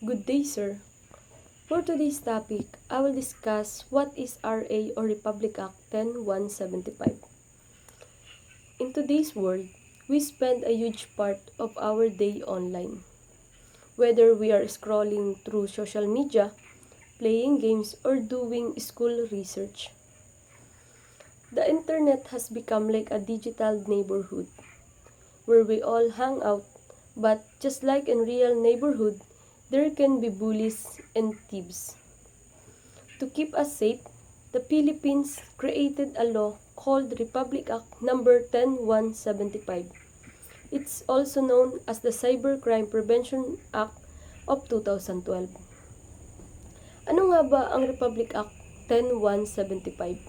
Good day, sir. For today's topic, I will discuss what is RA or Republic Act 10175. In today's world, we spend a huge part of our day online. Whether we are scrolling through social media, playing games, or doing school research. The internet has become like a digital neighborhood where we all hang out, but just like in real neighborhood, there can be bullies and thieves. To keep us safe, the Philippines created a law called Republic Act number 10175. It's also known as the Cybercrime Prevention Act of 2012. Ano nga ba ang Republic Act 10175?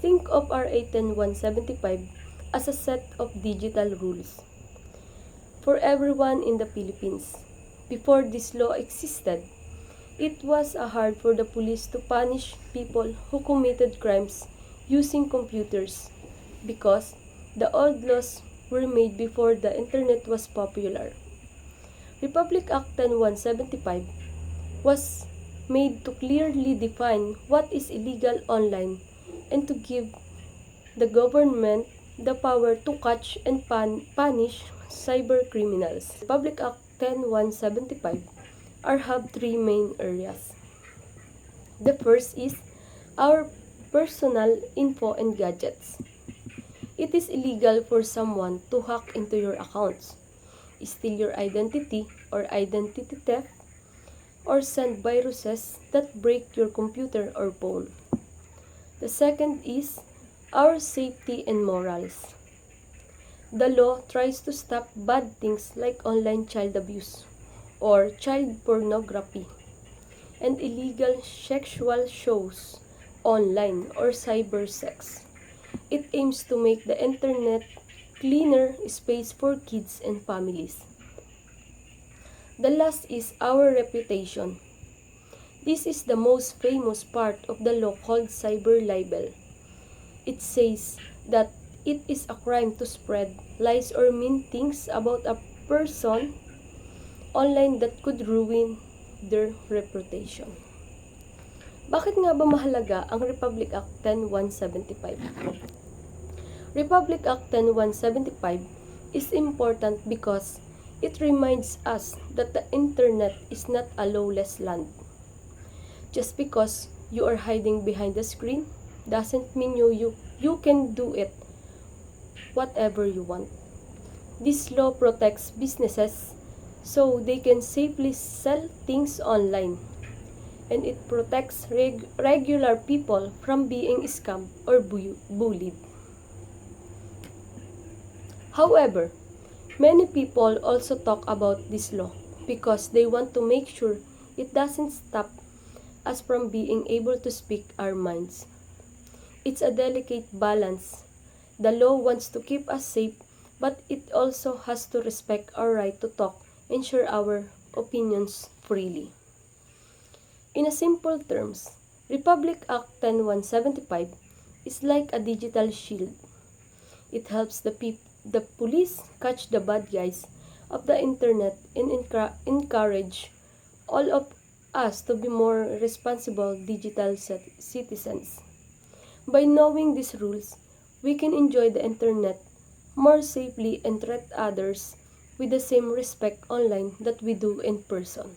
Think of RA 10175 as a set of digital rules for everyone in the Philippines. Before this law existed, it was hard for the police to punish people who committed crimes using computers because the old laws were made before the internet was popular. Republic Act 10175 was made to clearly define what is illegal online and to give the government the power to catch and punish cyber criminals. Republic Act 10175 have three main areas. The first is our personal info and gadgets. It is illegal for someone to hack into your accounts, steal your identity or identity theft, or send viruses that break your computer or phone. The second is our safety and morals. The law tries to stop bad things like online child abuse or child pornography and illegal sexual shows online or cyber sex. It aims to make the internet cleaner space for kids and families. The last is our reputation. This is the most famous part of the law called cyber libel. It says that it is a crime to spread lies or mean things about a person online that could ruin their reputation. Bakit nga ba mahalaga ang Republic Act 10175? Republic Act 10175 is important because it reminds us that the internet is not a lawless land. Just because you are hiding behind the screen doesn't mean you can do it whatever you want. This law protects businesses so they can safely sell things online, and it protects regular people from being scammed or bullied. However, many people also talk about this law because they want to make sure it doesn't stop us from being able to speak our minds. It's a delicate balance. The law wants to keep us safe, but it also has to respect our right to talk and share our opinions freely. In a simple terms, Republic Act 10175 is like a digital shield. It helps the police catch the bad guys of the internet and encourage all of us to be more responsible digital citizens. By knowing these rules, we can enjoy the internet more safely and treat others with the same respect online that we do in person.